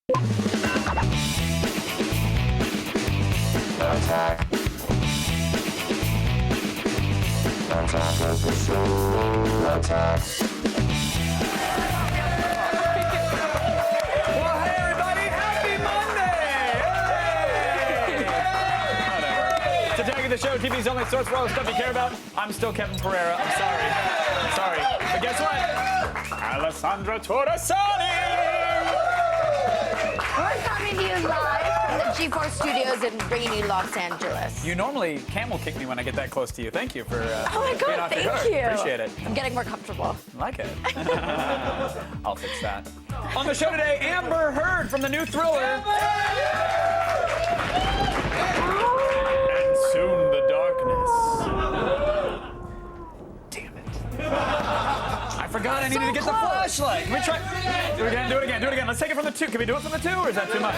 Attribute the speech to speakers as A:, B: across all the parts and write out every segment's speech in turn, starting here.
A: Attack. Attack of the show. Attack.
B: Well, hey everybody, happy Monday! Hey! It's Attack of the Show, TV's only source for all the stuff you care about. I'm still Kevin Pereira. I'm sorry. But guess what? Alessandra Torresani!
C: We're coming to you live from the G4 studios and bringing you Los Angeles.
B: You normally camel kick me when I get that close to you. Thank you for
C: Oh my
B: being
C: God,
B: off the
C: thank
B: guard.
C: you.
B: Appreciate it.
C: I'm getting more comfortable.
B: I like it. I'll fix that. On the show today, Amber Heard from the new Thriller. And soon the darkness. Damn it. I forgot I needed to get the flashlight. Can we try? Do it again, do it again, do it again. Let's take it from the 2. Can we do it from the 2 or is that too much?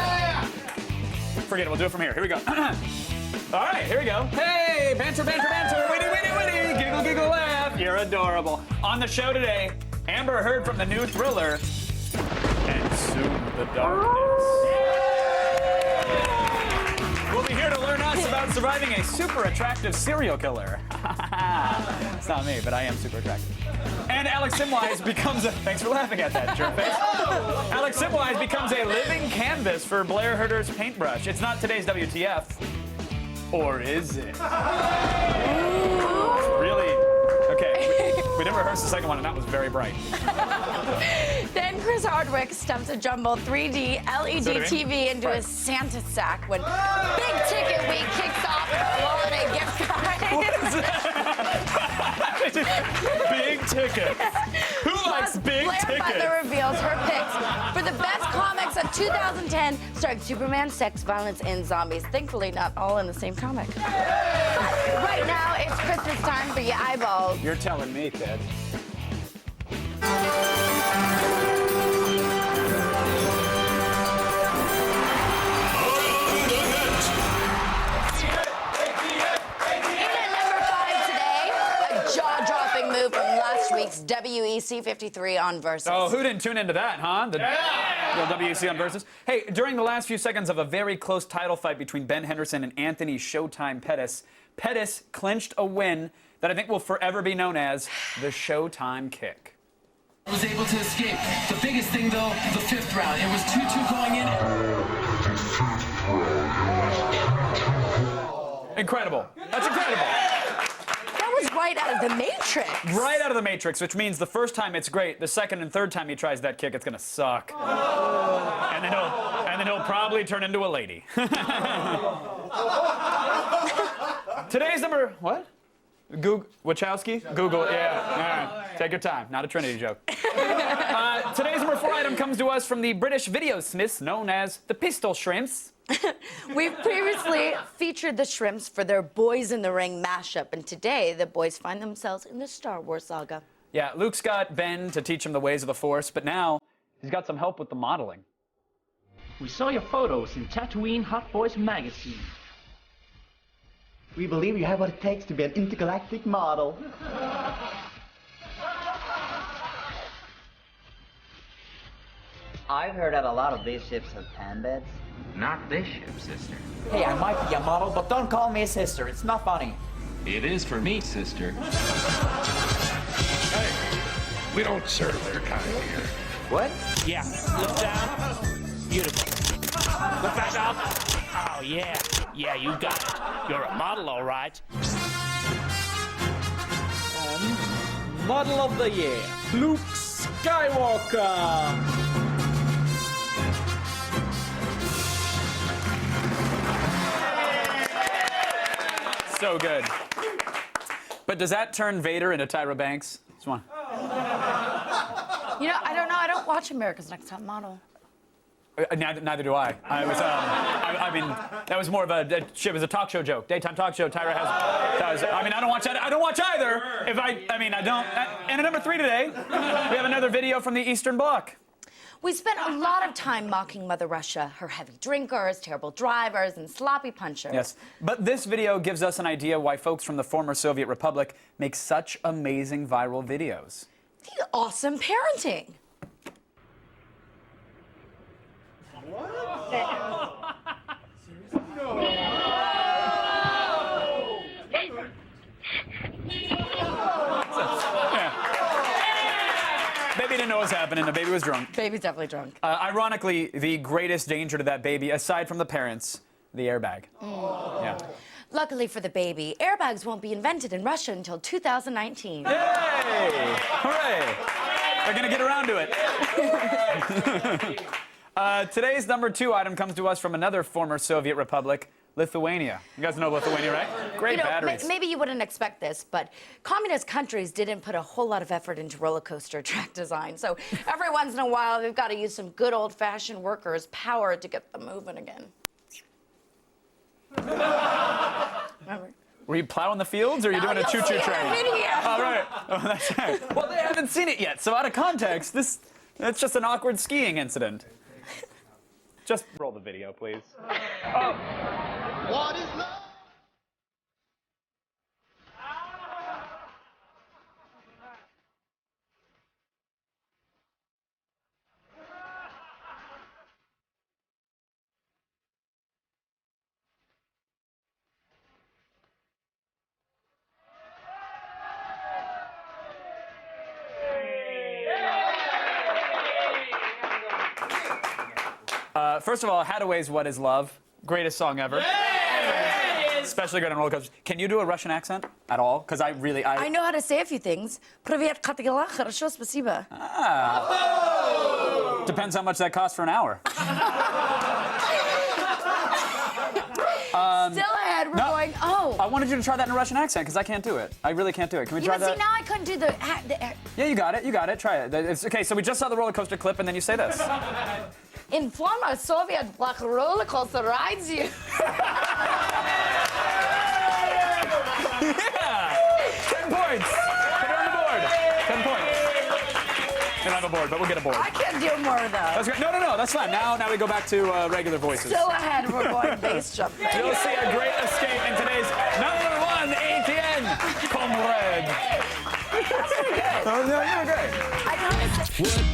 B: Forget it, we'll do it from here. Here we go. All right, here we go. Hey, banter, banter, banter. Witty. Giggle, giggle, laugh. You're adorable. On the show today, Amber Heard from the new Thriller. And soon the darkness. We'll be here to learn us about surviving a super attractive serial killer. It's not me, but I am super attractive. And Alex Simwise becomes a... Thanks for laughing at that, jerkface. Alex Simwise becomes a living canvas for Blair Herter's paintbrush. It's not today's WTF. Or is it? Really? Okay, we didn't rehearse the second one, and that was very bright.
C: Then Chris Hardwick stuffs a jumbo 3D LED TV into
B: Right.
C: his Santa sack when Big Ticket Week kicks off with a holiday gift card.
B: Big tickets. Who likes big
C: Blair
B: tickets?
C: Butler reveals her picks for the best comics of 2010, starring Superman, sex, violence, and zombies. Thankfully, not all in the same comic. Right now, it's Christmas time for your eyeballs.
B: You're telling me, kid.
C: Jaw-dropping move from last week's WEC 53 on Versus.
B: Oh, who didn't tune into that, huh? The WEC on Versus. Hey, during the last few seconds of a very close title fight between Ben Henderson and Anthony Showtime Pettis, Pettis clinched a win that I think will forever be known as the Showtime kick.
D: I was able to escape. The biggest thing, though, the 5th round. It was 2-2 going in.
B: Incredible. That's incredible.
C: That was right out of the Matrix.
B: Right out of the Matrix, which means the first time it's great, the second and third time he tries that kick, it's gonna suck. And then he'll probably turn into a lady. Today's number, what? Wachowski? Google, yeah. All right. Take your time. Not a Trinity joke. Today's number 4 item comes to us from the British video smiths known as the Pistol Shrimps.
C: We've previously featured the Shrimps for their Boys in the Ring mashup, and today the boys find themselves in the Star Wars saga.
B: Yeah, Luke's got Ben to teach him the ways of the Force, but now he's got some help with the modeling.
E: We saw your photos in Tatooine Hot Boys magazine.
F: We believe you have what it takes to be an intergalactic model.
G: I've heard that a lot of these ships have tan beds.
E: Not this ship, sister.
G: Hey, I might be a model, but don't call me a sister. It's not funny.
E: It is for me, sister.
A: Hey, we don't serve their kind here.
G: What?
E: Yeah, look down. Beautiful. Look back up. Oh, yeah. Yeah, you got it. You're a model, all right.
H: And Model of the Year, Luke Skywalker.
B: So good. But does that turn Vader into Tyra Banks? Just one.
C: You know, I don't know. I don't watch America's Next Top Model.
B: Neither do I. I mean, that was more of it was a talk show joke. Daytime talk show. Tyra has. I mean, I don't watch that. I don't watch either. I mean, I don't. And at number 3 today, we have another video from the Eastern Bloc.
C: We spent a lot of time mocking Mother Russia, her heavy drinkers, terrible drivers, and sloppy punchers.
B: Yes, but this video gives us an idea why folks from the former Soviet Republic make such amazing viral videos.
C: The awesome parenting.
H: What?
B: happening. The baby was drunk.
C: Baby's definitely drunk.
B: Ironically, the greatest danger to that baby, aside from the parents, the airbag. Yeah.
C: Luckily for the baby, airbags won't be invented in Russia until 2019.
B: Yay! Hooray! They're gonna get around to it. Today's number 2 item comes to us from another former Soviet republic, Lithuania. You guys know Lithuania, right? Great batteries.
C: Maybe you wouldn't expect this, but communist countries didn't put a whole lot of effort into roller coaster track design. So every once in a while, we've got to use some good old-fashioned workers' power to get them moving again. Remember?
B: Were you plowing the fields, or are you doing a choo-choo train? All right. Oh, that's right. Well, they haven't seen it yet, so out of context, that's just an awkward skiing incident. Just roll the video, please.
A: What is love?
B: First of all, Hadaway's "What Is Love"? Greatest song ever. Especially good on roller coasters. Can you do a Russian accent at all? Because I
C: know how to say a few things. Привет, как дела? Хорошо, спасибо.
B: Depends how much that costs for an hour.
C: Still ahead, we're going, oh.
B: I wanted you to try that in a Russian accent, because I can't do it. I really can't do it. Can we try that?
C: See, now I couldn't do the...
B: Yeah, you got it. You got it. Try it. It's okay, so we just saw the roller coaster clip, and then you say this.
C: In former Soviet bloc roller coaster rides you.
B: Yeah! 10 points. Put it on the board. 10 points. We don't have a board, but we'll get a board.
C: I can't do more, though.
B: That's great. No, that's fine. Now we go back to regular voices.
C: Still ahead, we're going bass jump.
B: You'll see a great escape in today's number 1 ATN, comrade.
C: That's pretty good.
B: Oh, no, you're great.
C: I noticed it.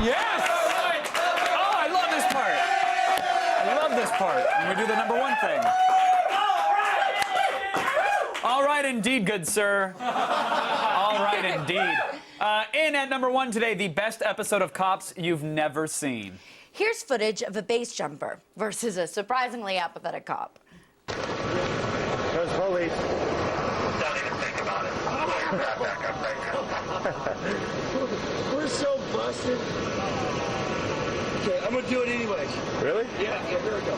B: Yes! Oh, I love this part. I love this part. When we do the number 1 thing. All right, indeed, good sir. All right, indeed. In at number 1 today, the best episode of Cops you've never seen.
C: Here's footage of a base jumper versus a surprisingly apathetic cop.
A: There's police. Don't even think about it. Back up. We're so busted. Okay, I'm gonna do it anyways. Really? Yeah, here we go.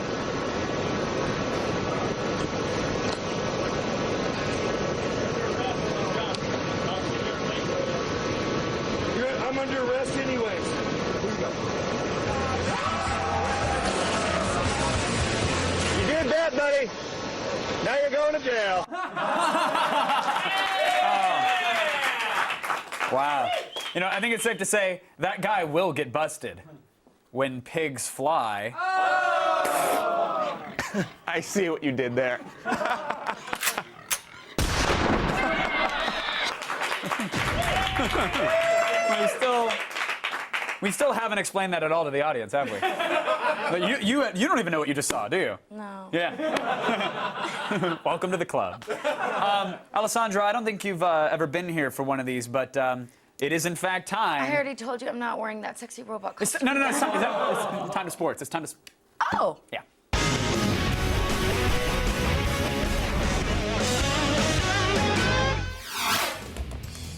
A: I'm under arrest anyways. Here we go. You did that, buddy. Now you're going to jail.
B: Wow. You know, I think it's safe to say that guy will get busted when pigs fly.
A: I see what you did there.
B: We still haven't explained that at all to the audience, have we? But you don't even know what you just saw, do you?
C: No.
B: Yeah. Welcome to the club. Alessandra, I don't think you've ever been here for one of these, but it is in fact time.
C: I already told you I'm not wearing that sexy robot costume.
B: No. It's time to sports. It's time to.
C: Oh.
B: Yeah.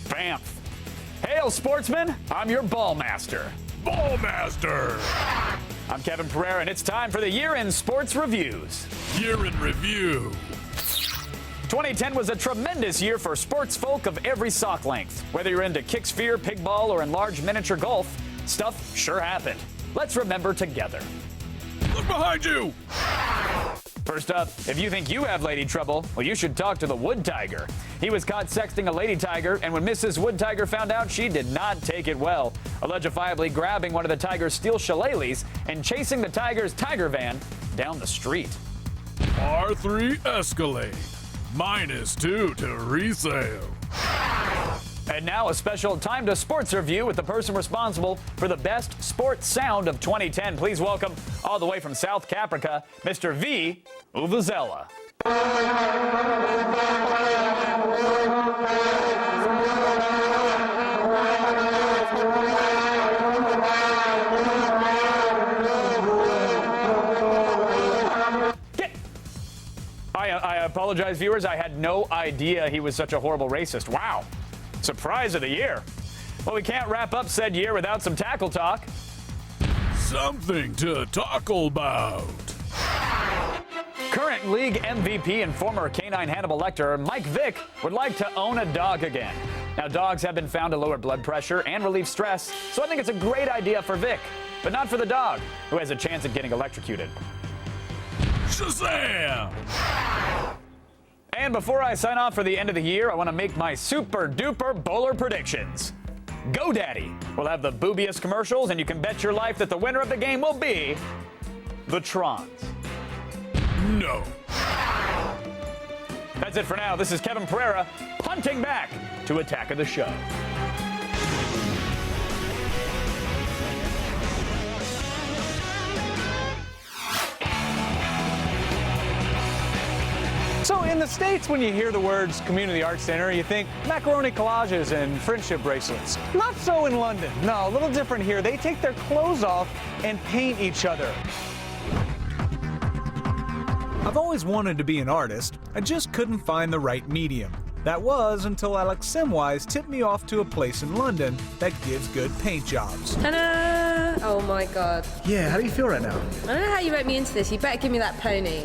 B: Bam. Hail, sportsmen! I'm your ball master.
I: Ball Master!
B: I'm Kevin Pereira, and it's time for the Year in Sports Reviews.
I: Year in Review.
B: 2010 was a tremendous year for sports folk of every sock length. Whether you're into kick sphere, pig ball, or enlarged miniature golf, stuff sure happened. Let's remember together.
I: Look behind you!
B: First up, if you think you have lady trouble, well, you should talk to the Wood Tiger. He was caught sexting a lady tiger, and when Mrs. Wood Tiger found out, she did not take it well, allegedly grabbing one of the tiger's steel shillelaghs and chasing the tiger's tiger van down the street.
I: R3 Escalade. -2 to resale.
B: And now a special Time to Sports review with the person responsible for the best sports sound of 2010. Please welcome, all the way from South Caprica, Mr. V. Uvazella. I apologize, viewers. I had no idea he was such a horrible racist. Wow. Surprise of the year. Well, we can't wrap up said year without some tackle talk.
I: Something to talk about.
B: Current league MVP and former canine Hannibal Lecter, Mike Vick, would like to own a dog again. Now, dogs have been found to lower blood pressure and relieve stress, so I think it's a great idea for Vick, but not for the dog, who has a chance at getting electrocuted.
I: Shazam!
B: And before I sign off for the end of the year, I want to make my super duper bowler predictions. GoDaddy will have the boobiest commercials, and you can bet your life that the winner of the game will be the Trons.
I: No.
B: That's it for now. This is Kevin Pereira punting back to Attack of the Show.
J: So in the States, when you hear the words Community Arts Center, you think macaroni collages and friendship bracelets. Not so in London. No, a little different here. They take their clothes off and paint each other.
K: I've always wanted to be an artist. I just couldn't find the right medium. That was until Alex Simwise tipped me off to a place in London that gives good paint jobs.
L: Ta-da! Oh my god.
M: Yeah, how do you feel right now?
L: I don't know how you roped me into this. You better give me that pony.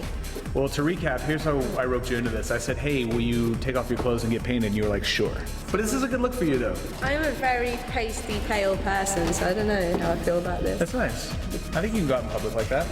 M: Well, to recap, here's how I roped you into this. I said, hey, will you take off your clothes and get painted? And you were like, sure. But this is a good look for you, though.
L: I'm a very pasty, pale person, so I don't know how I feel about this.
M: That's nice. I think you can go out in public like that.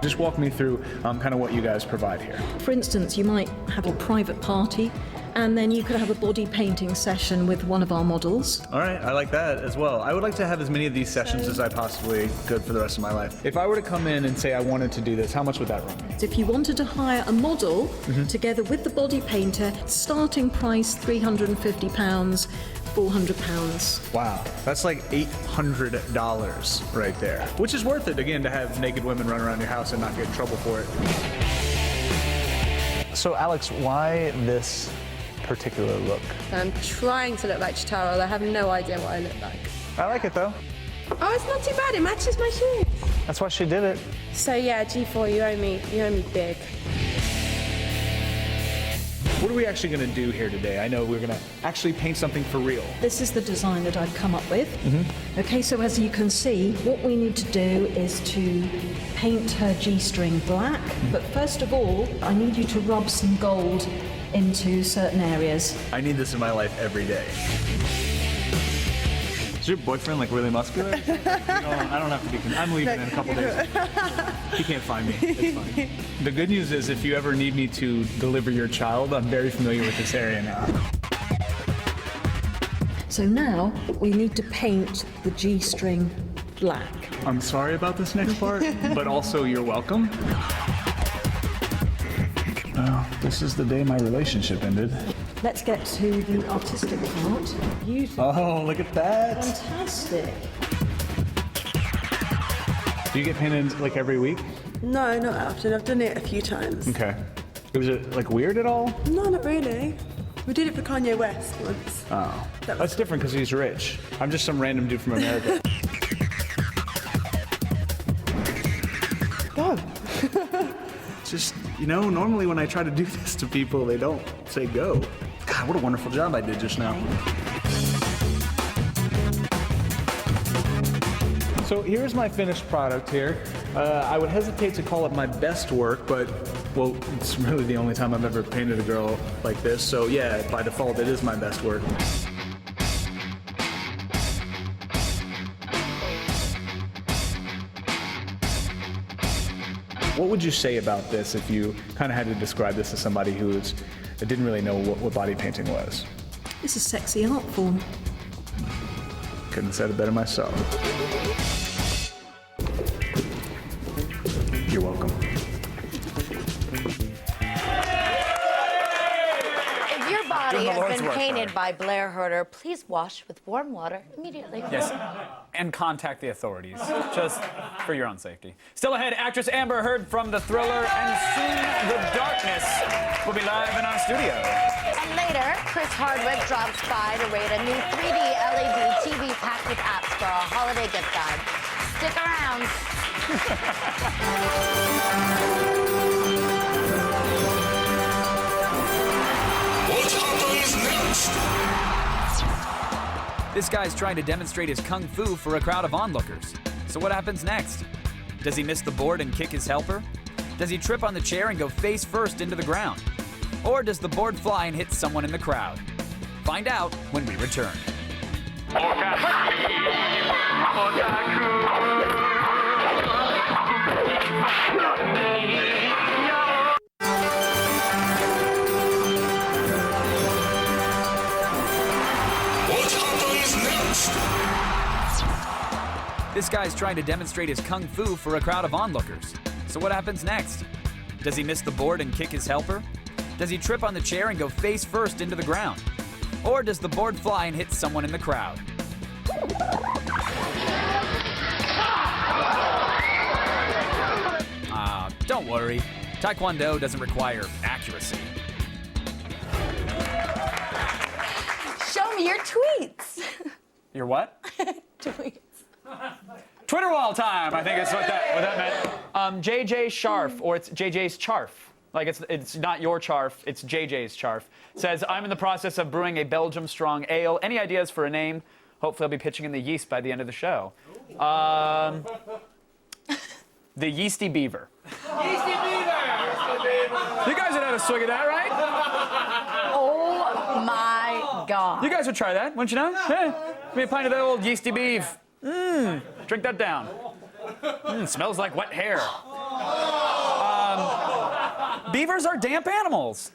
M: Just walk me through kind of what you guys provide here.
N: For instance, you might have a private party, and then you could have a body painting session with one of our models.
M: All right, I like that as well. I would like to have as many of these sessions as I possibly could for the rest of my life. If I were to come in and say I wanted to do this, how much would that run me?
N: So if you wanted to hire a model together with the body painter, starting price £350, £400.
M: Wow, that's like $800 right there, which is worth it, again, to have naked women run around your house and not get in trouble for it.
J: So Alex, why this particular look?
L: I'm trying to look like Chitara. I have no idea what I look like.
J: I like it though.
L: Oh, it's not too bad. It matches my shoes.
J: That's why she did it.
L: So yeah, G4, you owe me big.
M: What are we actually going to do here today? I know we're going to actually paint something for real.
N: This is the design that I've come up with. Okay, so as you can see, what we need to do is to paint her G-string black. But first of all, I need you to rub some gold into certain areas.
M: I need this in my life every day. Is your boyfriend like really muscular? I don't have to be. I'm leaving in a couple days. He can't find me. It's fine. The good news is, if you ever need me to deliver your child, I'm very familiar with this area now.
N: So now we need to paint the G-string black.
M: I'm sorry about this next part, but also you're welcome. Well, this is the day my relationship ended.
N: Let's get to the artistic part. Beautiful.
M: Oh, look at that.
N: Fantastic.
M: Do you get painted like every week?
O: No, not often. I've done it a few times.
M: Okay. Was it like weird at all?
O: No, not really. We did it for Kanye West once.
M: Oh. That's different because he's rich. I'm just some random dude from America.
O: God.
M: Just, normally when I try to do this to people, they don't say go. God, what a wonderful job I did just now. So here's my finished product here. I would hesitate to call it my best work, but, well, it's really the only time I've ever painted a girl like this. So yeah, by default, it is my best work. What would you say about this if you kind of had to describe this to somebody who didn't really know what body painting was?
N: It's a sexy art form.
M: Couldn't have said it better myself. You're welcome.
C: If your body body
B: Doing the
C: has
B: Lord's
C: been
B: work,
C: painted
B: sorry.
C: by Blair Herter. Please wash with warm water immediately.
B: Yes, and contact the authorities, just for your own safety. Still ahead, actress Amber Heard from The Thriller, and soon The Darkness will be live in our studio.
C: And later, Chris Hardwick drops by to rate a new 3D LED TV packed with apps for our holiday gift guide. Stick around.
I: What happens next?
K: This guy's trying to demonstrate his kung fu for a crowd of onlookers. So what happens next? Does he miss the board and kick his helper? Does he trip on the chair and go face first into the ground? Or does the board fly and hit someone in the crowd? Find out when we return.
I: What happens next?
K: This guy's trying to demonstrate his kung fu for a crowd of onlookers. So what happens next? Does he miss the board and kick his helper? Does he trip on the chair and go face first into the ground? Or does the board fly and hit someone in the crowd? Don't worry. Taekwondo doesn't require accuracy.
C: Show me your tweets.
B: Your what?
C: Tweets.
B: Twitter wall time, I think is what that meant. JJ Sharf, or it's JJ's Charf. Like, it's not your charf, it's JJ's charf. Says, I'm in the process of brewing a Belgium strong ale. Any ideas for a name? Hopefully I'll be pitching in the yeast by the end of the show. The Yeasty Beaver.
A: Yeasty Beaver!
B: You guys would have a swig of that, right?
C: Oh my God.
B: You guys would try that, wouldn't you know? Yeah. Give me a pint of that old Yeasty Beef. Drink that down. Smells like wet hair. Beavers are damp animals.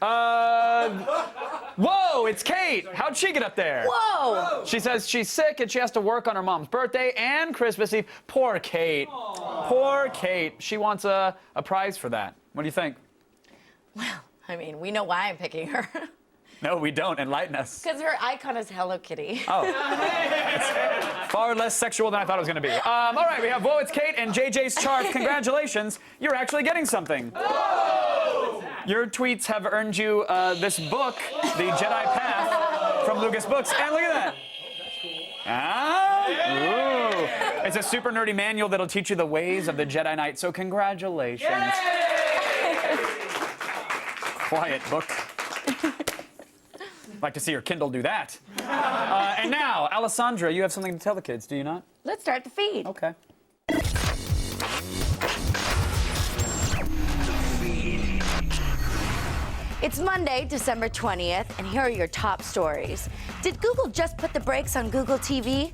B: Whoa, it's Kate. How'd she get up there?
C: Whoa.
B: She says she's sick and she has to work on her mom's birthday and Christmas Eve. Poor Kate. Poor Kate. She wants a prize for that. What do you think?
C: Well, I mean, we know why I'm picking her.
B: No, we don't. Enlighten us.
C: Because her icon is Hello Kitty.
B: Oh. It's far less sexual than I thought it was going to be. All right, we have Whoa, It's Kate and JJ's Charf. Congratulations. You're actually getting something. Your tweets have earned you this book, The Jedi Path, from Lucas Books. And look at that. Ooh. It's a super nerdy manual that'll teach you the ways of the Jedi Knight. So congratulations. Quiet book. Like to see your Kindle do that. And now, Alessandra, you have something to tell the kids, do you not?
C: Let's start the feed.
B: Okay.
C: It's Monday, December 20th, and here are your top stories. Did Google just put the brakes on Google TV?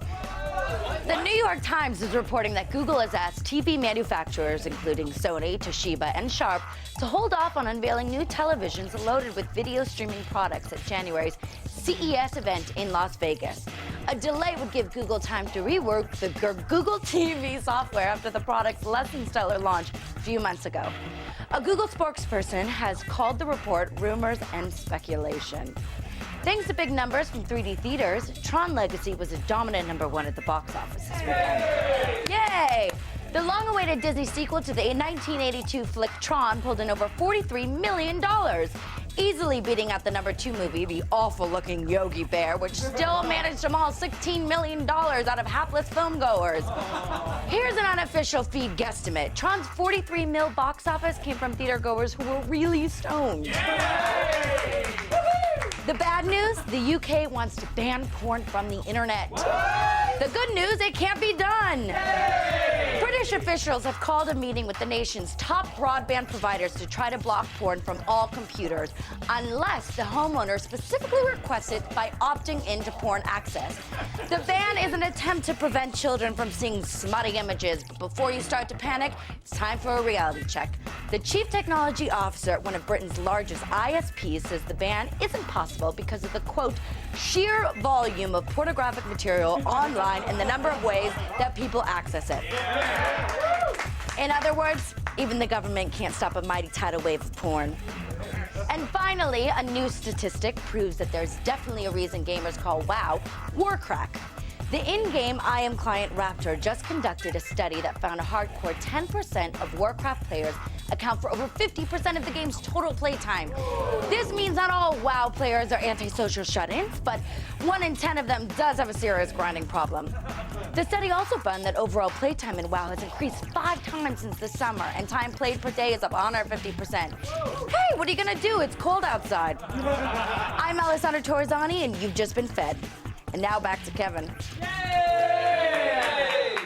C: The New York Times is reporting that Google has asked TV manufacturers, including Sony, Toshiba, and Sharp, to hold off on unveiling new televisions loaded with video streaming products at January's CES event in Las Vegas. A delay would give Google time to rework the Google TV software after the product's less than stellar launch a few months ago. A Google spokesperson has called the report rumors and speculation. Thanks to big numbers from 3D theaters, Tron Legacy was a dominant #1 at the box office this weekend. Yay! The long-awaited Disney sequel to the 1982 flick Tron pulled in over $43 million, easily beating out the #2 movie, the awful-looking Yogi Bear, which still managed to maul $16 million out of hapless filmgoers. Here's an unofficial feed guesstimate. Tron's $43 million box office came from theatergoers who were really stoned. Yay! The bad news, the UK wants to ban porn from the internet. The good news, it can't be done. British officials have called a meeting with the nation's top broadband providers to try to block porn from all computers, unless the homeowner specifically requests it by opting into porn access. The ban is an attempt to prevent children from seeing smutty images, but before you start to panic, it's time for a reality check. The chief technology officer at one of Britain's largest ISPs says the ban isn't possible because of the, quote, sheer volume of pornographic material online and the number of ways that people access it. In other words, even the government can't stop a mighty tidal wave of porn. And And finally, a new statistic proves that there's definitely a reason gamers call WoW Warcrack. The in-game IM client Raptor just conducted a study that found a hardcore 10% of Warcraft players account for over 50% of the game's total playtime. This means not all WoW players are antisocial shut-ins, but 1 in 10 of them does have a serious grinding problem. The study also found that overall playtime in WoW has increased 5 times since the summer, and time played per day is up 150%. Hey, what are you gonna do? It's cold outside. I'm Alessandra Torresani, and you've just been fed. And now back to Kevin.
B: Yay!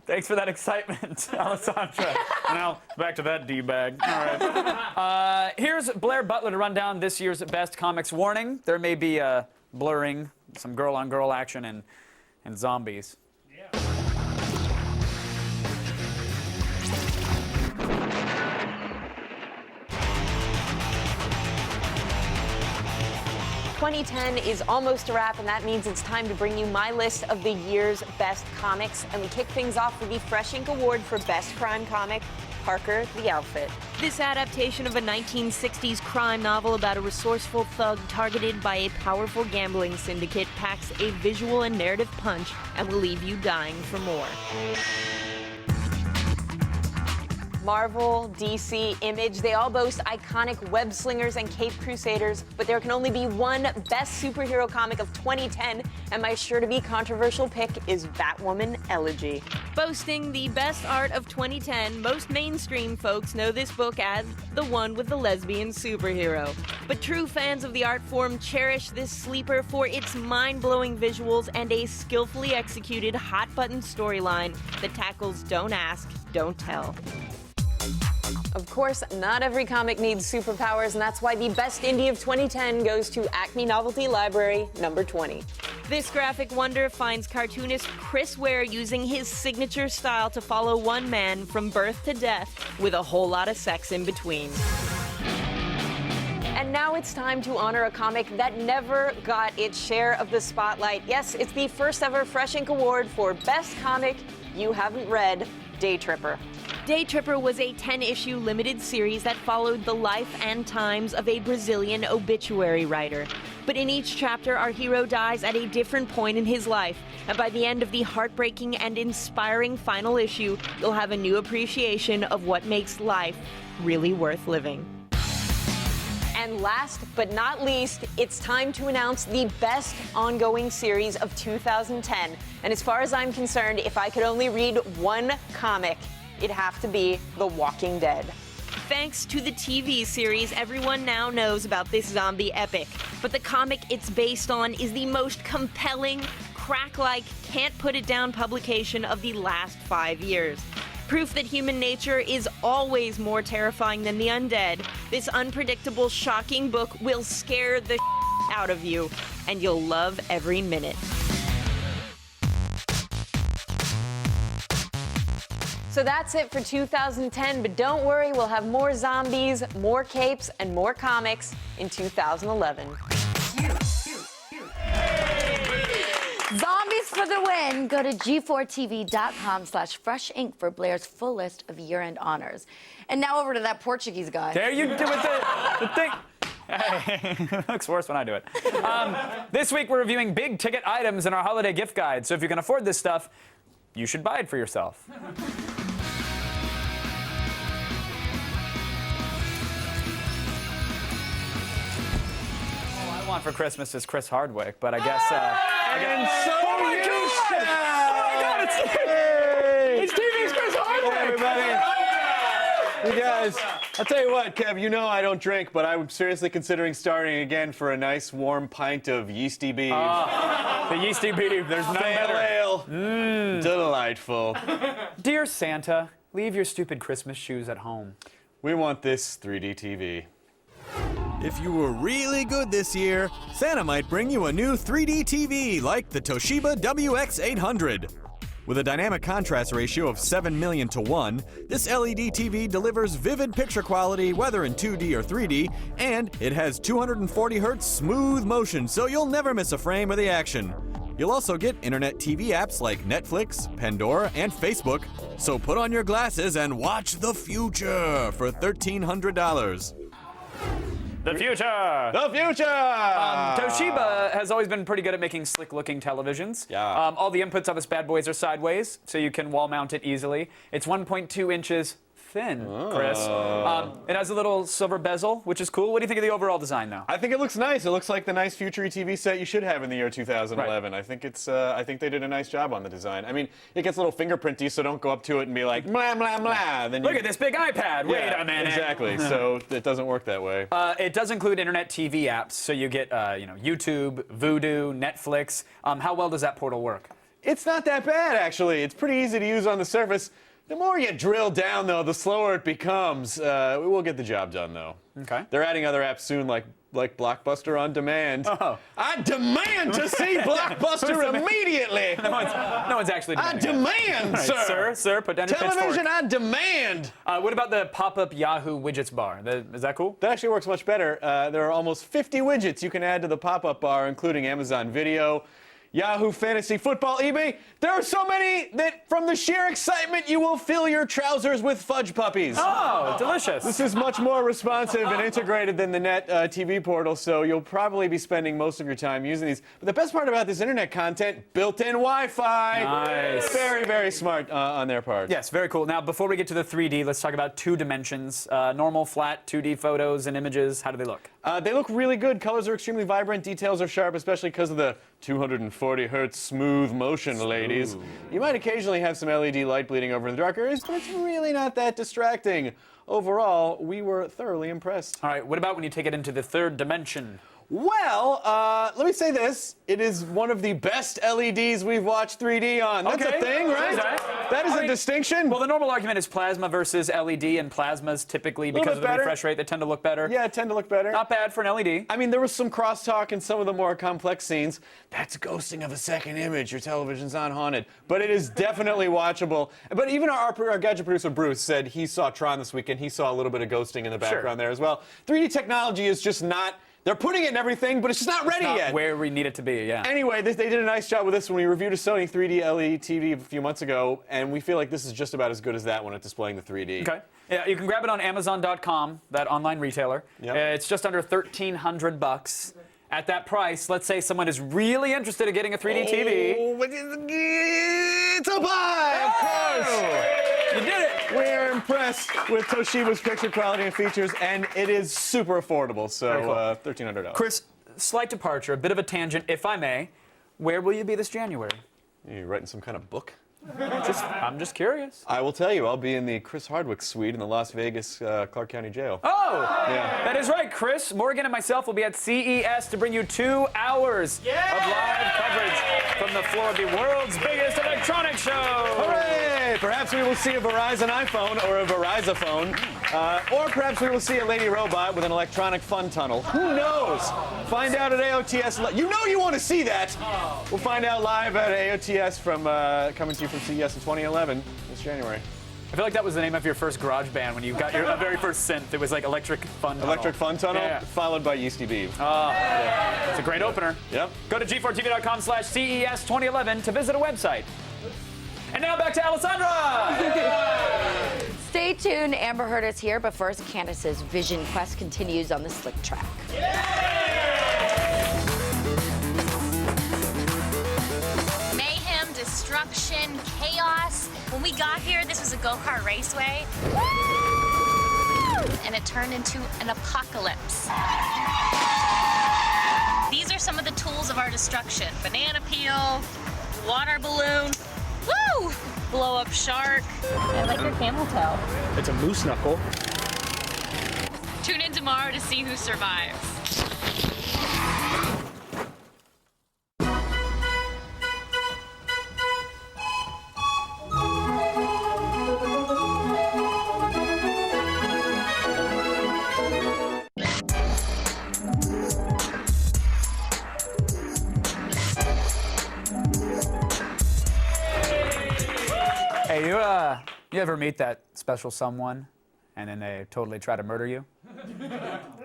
B: Thanks for that excitement, Alessandra. Now, back to that D-bag. All right. Here's Blair Butler to run down this year's Best Comics. Warning, there may be blurring, some girl-on-girl action, and zombies.
P: 2010 is almost a wrap, and that means it's time to bring you my list of the year's best comics. And we kick things off with the Fresh Ink Award for Best Crime Comic, Parker the Outfit.
Q: This adaptation of a 1960s crime novel about a resourceful thug targeted by a powerful gambling syndicate packs a visual and narrative punch and will leave you dying for more.
P: Marvel, DC, Image, they all boast iconic web slingers and cape crusaders, but there can only be one best superhero comic of 2010, and my sure-to-be controversial pick is Batwoman Elegy.
Q: Boasting the best art of 2010, most mainstream folks know this book as the one with the lesbian superhero. But true fans of the art form cherish this sleeper for its mind-blowing visuals and a skillfully executed hot-button storyline that tackles don't ask, don't tell.
P: Of course, not every comic needs superpowers, and that's why the best indie of 2010 goes to Acme Novelty Library, number 20.
Q: This graphic wonder finds cartoonist Chris Ware using his signature style to follow one man from birth to death with a whole lot of sex in between.
P: And now it's time to honor a comic that never got its share of the spotlight. Yes, it's the first ever Fresh Ink Award for Best Comic You Haven't Read, Day Tripper.
Q: Day Tripper was a 10-issue limited series that followed the life and times of a Brazilian obituary writer. But in each chapter, our hero dies at a different point in his life, and by the end of the heartbreaking and inspiring final issue, you'll have a new appreciation of what makes life really worth living.
P: And last but not least, it's time to announce the best ongoing series of 2010. And as far as I'm concerned, if I could only read one comic, it'd have to be The Walking Dead.
Q: Thanks to the TV series, everyone now knows about this zombie epic. But the comic it's based on is the most compelling, crack-like, can't-put-it-down publication of the last 5 years. Proof that human nature is always more terrifying than the undead, this unpredictable, shocking book will scare the out of you, and you'll love every minute.
P: So that's it for 2010, but don't worry, we'll have more zombies, more capes, and more comics in 2011.
C: Zombies for the win. Go to g4tv.com/freshink for Blair's full list of year-end honors. And now over to that Portuguese guy.
B: There you do it, the thing. Hey, it looks worse when I do it. This week we're reviewing big-ticket items in our holiday gift guide. So if you can afford this stuff, you should buy it for yourself. All I want for Christmas is Chris Hardwick, but I guess.
H: And so
B: oh my God! It's TV's Chris Hardwick!
A: Hey, everybody. You guys, I'll tell you what, Kev, you know I don't drink, but I'm seriously considering starting again for a nice warm pint of yeasty beef.
B: The yeasty beef, there's none better.
A: Ale. Delightful.
B: Dear Santa, leave your stupid Christmas shoes at home.
A: We want this 3D TV.
R: If you were really good this year, Santa might bring you a new 3D TV like the Toshiba WX800. With a dynamic contrast ratio of 7,000,000 to 1, this LED TV delivers vivid picture quality whether in 2D or 3D, and it has 240 Hz smooth motion, so you'll never miss a frame of the action. You'll also get internet TV apps like Netflix, Pandora, and Facebook, so put on your glasses and watch the future for $1,300.
B: The future!
A: The future!
B: Toshiba has always been pretty good at making slick-looking televisions.
A: Yeah.
B: All the inputs of this bad boys are sideways, so you can wall mount it easily. It's 1.2 inches thin, Chris. It has a little silver bezel, which is cool. What do you think of the overall design, though?
A: I think it looks nice. It looks like the nice future TV set you should have in the year 2011.
B: Right.
A: I think it's. I think they did a nice job on the design. I mean, it gets a little fingerprinty, so don't go up to it and be like, blah, blah, blah. Then
B: Look at this big iPad. Wait a minute.
A: Exactly. So it doesn't work that way.
B: It does include internet TV apps, so you get, YouTube, Vudu, Netflix. How well does that portal work?
A: It's not that bad, actually. It's pretty easy to use on the surface. The more you drill down, though, the slower it becomes. We will get the job done, though.
B: Okay.
A: They're adding other apps soon, like Blockbuster on Demand.
B: Oh.
A: I demand to see Blockbuster immediately.
B: No one's actually demanding.
A: I demand, sir.
B: Sir, put down your
A: Television
B: pitchfork.
A: on demand.
B: What about the pop-up Yahoo widgets bar? Is that cool?
A: That actually works much better. There are almost 50 widgets you can add to the pop-up bar, including Amazon Video, Yahoo Fantasy Football, eBay. There are so many that from the sheer excitement you will fill your trousers with fudge puppies.
B: Oh, delicious.
A: This is much more responsive and integrated than the Net TV portal, so you'll probably be spending most of your time using these. But the best part about this internet content, built-in Wi-Fi.
B: Nice.
A: Very, very smart on their part.
B: Yes, very cool. Now, before we get to the 3D, let's talk about two dimensions. Normal, flat, 2D photos and images. How do they look?
A: They look really good. Colors are extremely vibrant. Details are sharp, especially because of the 240 hertz smooth motion, ladies. You might occasionally have some LED light bleeding over in the dark areas, but it's really not that distracting. Overall, we were thoroughly impressed.
B: All right, what about when you take it into the third dimension?
A: Well, let me say this. It is one of the best LEDs we've watched 3D on. That's a thing, right? That is a distinction.
B: Well, the normal argument is plasma versus LED, and plasmas typically, because of the refresh rate, they tend to look better.
A: Yeah, tend to look better.
B: Not bad for an LED.
A: I mean, there was some crosstalk in some of the more complex scenes. That's ghosting of a second image. Your television's not haunted. But it is definitely watchable. But even our gadget producer, Bruce, said he saw Tron this weekend. He saw a little bit of ghosting in the background there as well. 3D technology is just not... They're putting it in everything, but it's just not ready yet.
B: Where we need it to be, yeah.
A: Anyway, they did a nice job with this when we reviewed a Sony 3D LED TV a few months ago, and we feel like this is just about as good as that when it's displaying the 3D.
B: Okay. Yeah, you can grab it on Amazon.com, that online retailer. Yep. It's just under $1,300. At that price, let's say someone is really interested in getting a 3D TV.
A: It's a buy, of course.
B: You did it.
A: We're impressed with Toshiba's picture quality and features, and it is super affordable, so cool. $1,300.
B: Chris, slight departure, a bit of a tangent, if I may. Where will you be this January?
A: Are you writing some kind of book?
B: I'm just curious.
A: I will tell you, I'll be in the Chris Hardwick suite in the Las Vegas Clark County Jail.
B: Oh!
A: Yeah.
B: That is right. Chris, Morgan, and myself will be at CES to bring you 2 hours of live coverage from the floor of the world's biggest electronic show.
A: Hooray! Perhaps we will see a Verizon iPhone or a Verizon phone. Or perhaps we will see a lady robot with an electronic fun tunnel. Who knows? Find out at AOTS. You know you want to see that. We'll find out live at AOTS from coming to you from CES in 2011 this January.
B: I feel like that was the name of your first garage band when you got your very first synth. It was like Electric Fun Tunnel.
A: Electric Fun Tunnel,
B: yeah.
A: followed by Yeasty Beef.
B: It's a great opener.
A: Yep.
B: Go to g4tv.com/CES 2011 to visit a website. And now back to Alessandra!
C: Stay tuned. Amber Heard is here, but first, Candace's vision quest continues on the slick track.
S: Mayhem, destruction, chaos. When we got here, this was a go-kart raceway. And it turned into an apocalypse. These are some of the tools of our destruction. Banana peel, water balloon, woo! Blow up shark. I like your camel toe.
H: It's a moose knuckle.
S: Tune in tomorrow to see who survives.
B: Hey, you ever meet that special someone and then they totally try to murder you?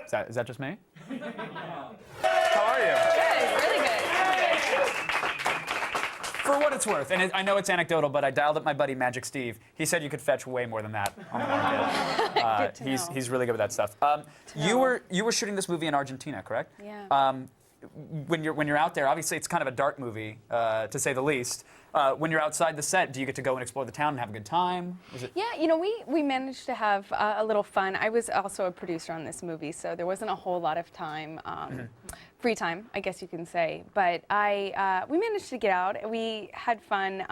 B: Is that just me? How are you?
S: Good, really good.
B: For what it's worth, and I know it's anecdotal, but I dialed up my buddy Magic Steve. He said you could fetch way more than that on the market. He's really good with that stuff. You were shooting this movie in Argentina, correct?
T: Yeah.
B: When you're out there, obviously it's kind of a dark movie, to say the least. When you're outside the set, do you get to go and explore the town and have a good time?
T: Yeah, you know, we managed to have a little fun. I was also a producer on this movie, so there wasn't a whole lot of time, free time, I guess you can say. But we managed to get out. We had fun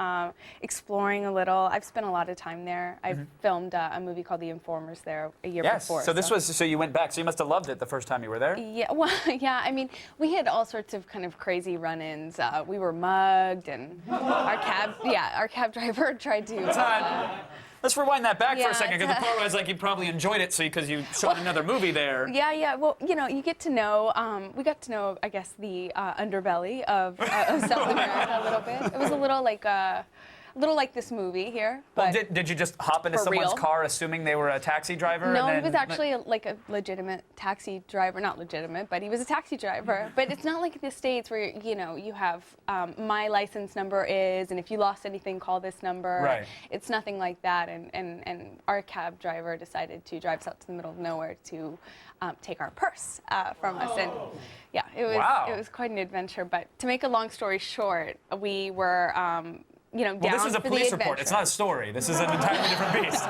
T: exploring a little. I've spent a lot of time there. I've filmed a movie called The Informers there a year before.
B: So you went back. So you must have loved it the first time you were there.
T: Yeah, well, yeah. I mean, we had all sorts of kind of crazy run-ins. We were mugged, and our cab driver tried to.
B: Let's rewind that back for a second, because the part was like you probably enjoyed it, because you shot another movie there.
T: Yeah. Well, you know, you get to know. We got to know, I guess, the underbelly of South America a little bit. It was a little like this movie here.
B: But did you just hop into someone's car assuming they were a taxi driver?
T: No, he was actually like a legitimate taxi driver. Not legitimate, but he was a taxi driver. But it's not like the States where, you know, you have my license number is, and if you lost anything, call this number.
B: Right.
T: It's nothing like that. And our cab driver decided to drive us out to the middle of nowhere to take our purse from us. And yeah, it was quite an adventure. But to make a long story short, we were down
B: this is a
T: for
B: police
T: the
B: report. It's not a story. This is an entirely different beast.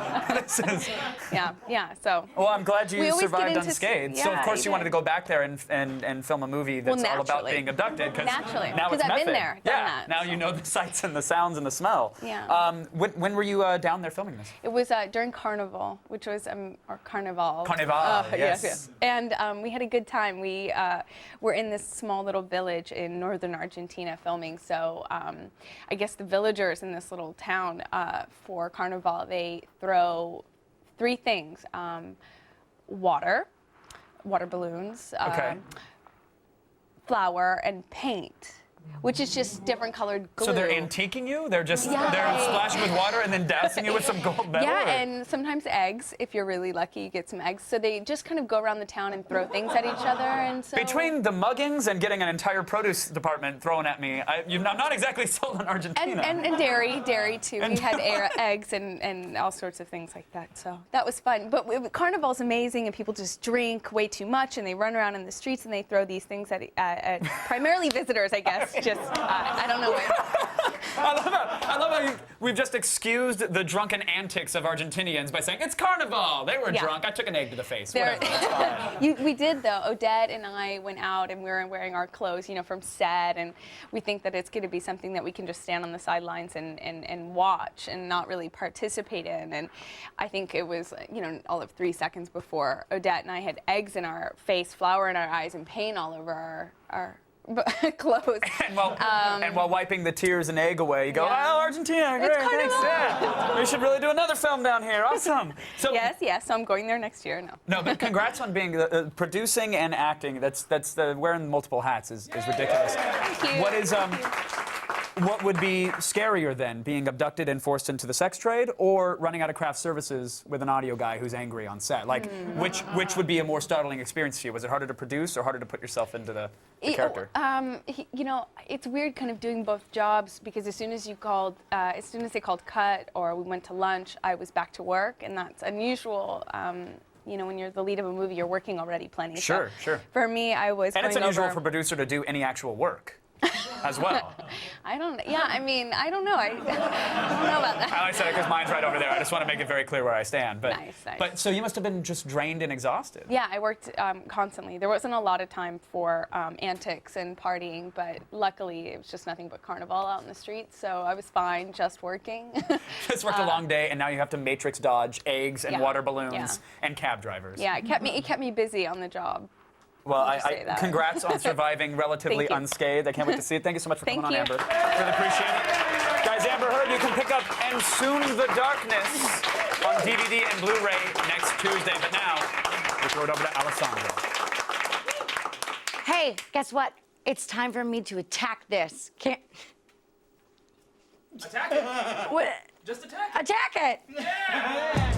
T: So.
B: Well, I'm glad you survived unscathed. So of course you
T: did.
B: wanted to go back there and film a movie that's all about being abducted.
T: Naturally,
B: now it's
T: I've been
B: method.
T: there, done that.
B: Now you know the sights and the sounds and the smell.
T: Yeah.
B: When were you down there filming this?
T: It was during Carnival, which was or Carnival.
B: Carnival. Yes.
T: And we had a good time. We were in this small little village in northern Argentina filming. So I guess the villagers in this little town for Carnival, they throw 3 things: water balloons, flour, and paint. Which is just different colored glue.
B: So they're antiquing you? They're just they're splashing with water and then dousing you with some gold metal?
T: Yeah, and sometimes eggs. If you're really lucky, you get some eggs. So they just kind of go around the town and throw things at each other. And so
B: between the muggings and getting an entire produce department thrown at me, I'm not exactly sold on Argentina.
T: And dairy too. We had eggs and all sorts of things like that. So that was fun. But Carnival's amazing, and people just drink way too much, and they run around in the streets and they throw these things at primarily visitors, I guess. Just, I don't know why.
B: I love how we've just excused the drunken antics of Argentinians by saying, it's Carnival. They were drunk. I took an egg to the face.
T: We did, though. Odette and I went out, and we were wearing our clothes, from set, and we think that it's going to be something that we can just stand on the sidelines and watch and not really participate in. And I think it was, all of 3 seconds before Odette and I had eggs in our face, flour in our eyes, and paint all over our clothes.
B: And while wiping the tears and egg away, you go, oh, Argentina, great, thanks, yeah. We should really do another film down here, awesome. So,
T: yes, so I'm going there next year,
B: No, but congrats on being, producing and acting, that's wearing multiple hats is ridiculous.
T: Thank you.
B: What would be scarier then, being abducted and forced into the sex trade, or running out of craft services with an audio guy who's angry on set? Like, which would be a more startling experience to you? Was it harder to produce or harder to put yourself into the character?
T: It's weird kind of doing both jobs, because as soon as they called cut or we went to lunch, I was back to work, and that's unusual. When you're the lead of a movie, you're working already plenty.
B: Sure.
T: For me, I was
B: And it's unusual for a producer to do any actual work. As well.
T: I don't know. I don't know. I don't know about that.
B: I only said it because mine's right over there. I just want to make it very clear where I stand. But,
T: nice.
B: But so you must have been just drained and exhausted.
T: Yeah, I worked constantly. There wasn't a lot of time for antics and partying, but luckily it was just nothing but Carnival out in the streets, so I was fine just working.
B: Just worked a long day, and now you have to matrix dodge eggs and water balloons and cab drivers.
T: Yeah, it kept me busy on the job.
B: Well, congrats on surviving relatively unscathed. I can't wait to see it. Thank you so much for coming on, Amber. Really appreciate it. Guys, Amber Heard, you can pick up And Soon the Darkness on DVD and Blu-ray next Tuesday. But now, we throw it over to Alessandro.
C: Hey, guess what? It's time for me to attack this.
B: Attack it.
C: What?
B: Just attack it.
C: Attack it.
B: Yeah.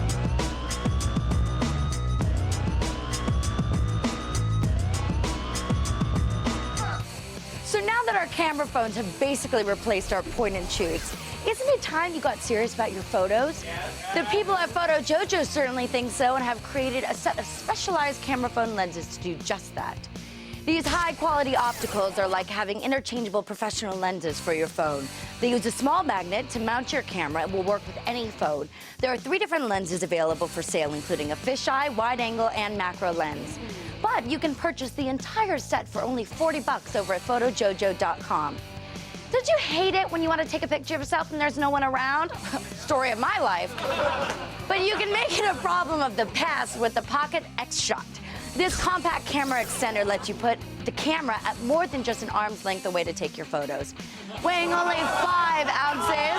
C: So now that our camera phones have basically replaced our point and shoots, isn't it time you got serious about your photos? The people at Photo Jojo certainly think so and have created a set of specialized camera phone lenses to do just that. These high-quality opticals are like having interchangeable professional lenses for your phone. They use a small magnet to mount your camera and will work with any phone. There are 3 different lenses available for sale, including a fisheye, wide-angle, and macro lens. But you can purchase the entire set for only $40 over at photojojo.com. Don't you hate it when you want to take a picture of yourself and there's no one around? Story of my life. But you can make it a problem of the past with the Pocket X-Shot. This compact camera extender lets you put the camera at more than just an arm's length away to take your photos. Weighing only 5 ounces,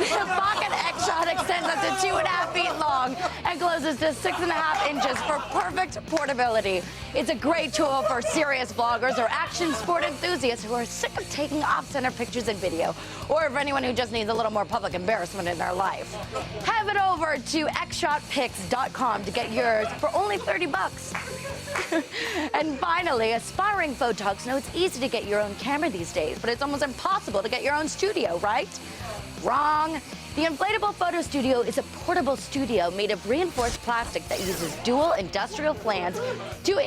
C: the Pocket X-Shot extends up to 2.5 feet long and closes to 6.5 inches for perfect portability. It's a great tool for serious vloggers or action sport enthusiasts who are sick of taking off-center pictures and video, or for anyone who just needs a little more public embarrassment in their life. Head over to xshotpics.com to get yours for only $30. And finally, aspiring photogs know it's easy to get your own camera these days, but it's almost impossible to get your own studio, right? Wrong. The Inflatable Photo Studio is a portable studio made of reinforced plastic that uses dual industrial fans to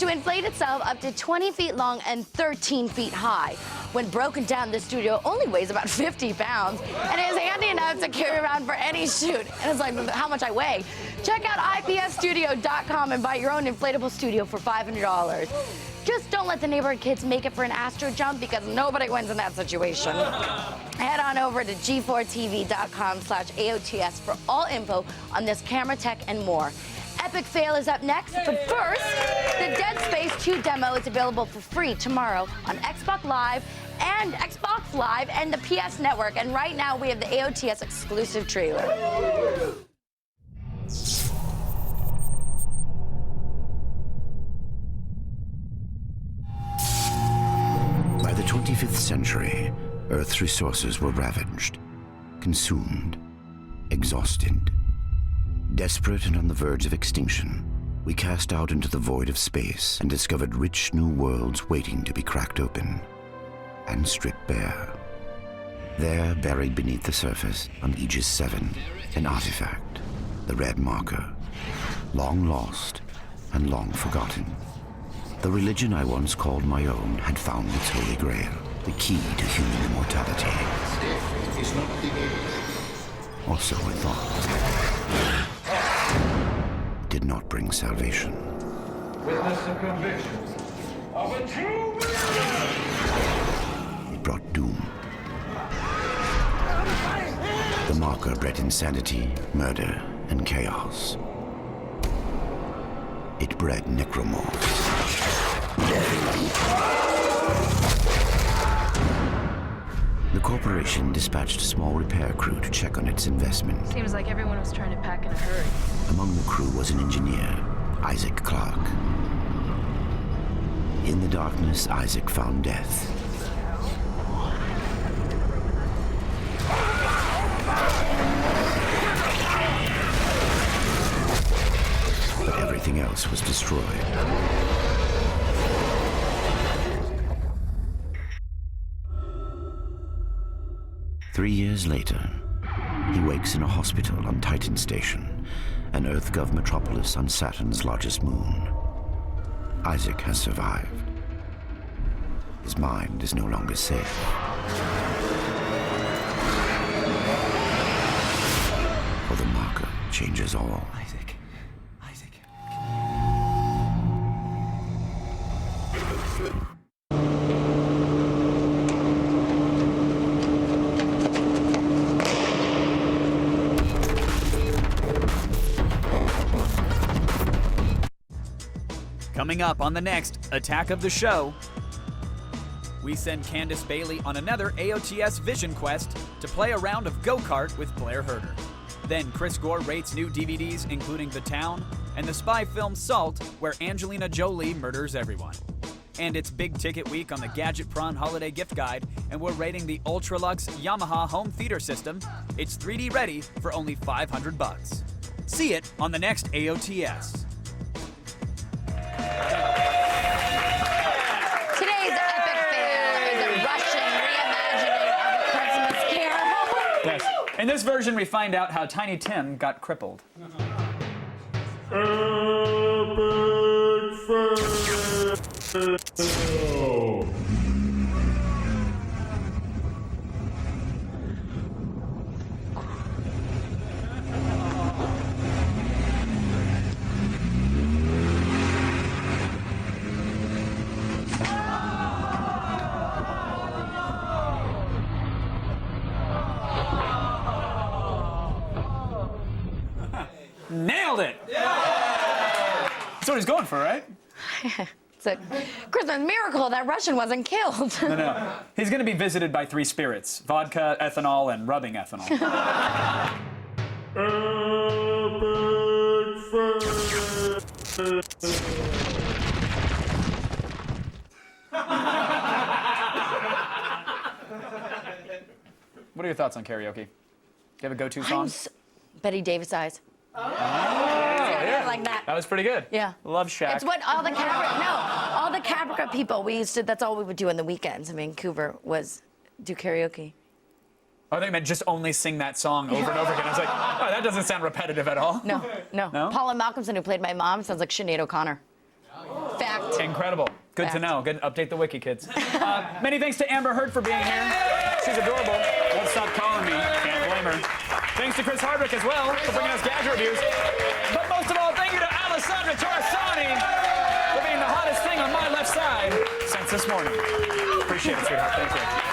C: inflate itself up to 20 feet long and 13 feet high. When broken down, the studio only weighs about 50 pounds and is handy enough to carry around for any shoot. And it's like how much I weigh. Check out ipsstudio.com and buy your own inflatable studio for $500. Just don't let the neighborhood kids make it for an Astro jump because nobody wins in that situation. Head on over to g4tv.com/AOTS for all info on this camera tech and more. Epic Fail is up next, but first, the Dead Space 2 demo is available for free tomorrow on Xbox Live and the PS Network. And right now, we have the AOTS exclusive trailer.
U: By the 25th century, Earth's resources were ravaged, consumed, exhausted. Desperate and on the verge of extinction, we cast out into the void of space and discovered rich new worlds waiting to be cracked open and stripped bare. There, buried beneath the surface, on Aegis 7, an artifact, the Red Marker, long lost and long forgotten. The religion I once called my own had found its holy grail, the key to human immortality. Or so I thought. It did not bring salvation.
I: Witness the convictions of a true
U: It brought doom. The marker bred insanity, murder, and chaos. It bred necromorphs. The corporation dispatched a small repair crew to check on its investment.
V: Seems like everyone was trying to pack in a hurry.
U: Among the crew was an engineer, Isaac Clarke. In the darkness, Isaac found death. But everything else was destroyed. 3 years later, he wakes in a hospital on Titan Station, an EarthGov metropolis on Saturn's largest moon. Isaac has survived. His mind is no longer safe. For the marker changes all. Isaac.
K: Coming up on the next Attack of the Show, we send Candace Bailey on another AOTS Vision Quest to play a round of go-kart with Blair Herter. Then Chris Gore rates new DVDs including The Town and the spy film Salt, where Angelina Jolie murders everyone. And it's Big Ticket Week on the Gadget Prawn Holiday Gift Guide, and we're rating the Ultralux Yamaha home theater system. It's 3D ready for only $500. See it on the next AOTS.
C: Today's epic fail is a
B: this version, we find out how Tiny Tim got crippled. Nailed it! That's what he's going for, right?
C: It's a Christmas miracle that Russian wasn't killed.
B: No. He's going to be visited by 3 spirits: vodka, ethanol, and rubbing ethanol. What are your thoughts on karaoke? Do you have a go-to song?
C: Betty Davis eyes.
B: Yeah,
C: like that.
B: That was pretty good.
C: Yeah.
B: Love Shack.
C: It's what all the Caprica people, that's all we would do on the weekends in Vancouver was do karaoke.
B: Oh, they meant just only sing that song over and over again. I was like, oh, that doesn't sound repetitive at all.
C: No.
B: No?
C: Paula Malcolmson, who played my mom, sounds like Sinead O'Connor. Fact.
B: Incredible. Good to know. Good. Update the wiki, kids. Many thanks to Amber Heard for being here. She's adorable. Won't stop calling me. Can't blame her. Thanks to Chris Hardwick as well for bringing us gadget reviews. But most of all, thank you to Alessandra Torresani for being the hottest thing on my left side since this morning. Appreciate it, sweetheart. Thank you.